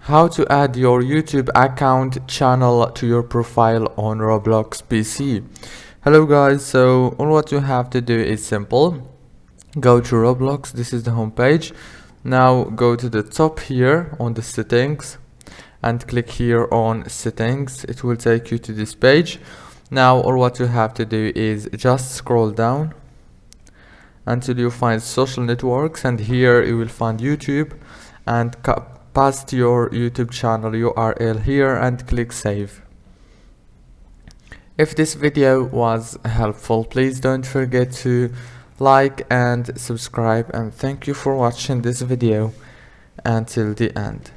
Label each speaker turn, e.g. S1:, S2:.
S1: How to add your YouTube account channel to your profile on Roblox PC. Hello guys, so all what you have to do is simple. Go to Roblox, this is the home page. Now go to the top here on the settings and click here on settings. It will take you to this page. Now all what you have to do is just scroll down until you find social networks, and here you will find YouTube, and paste your YouTube channel URL here and click save. If this video was helpful, please don't forget to like and subscribe, and thank you for watching this video until the end.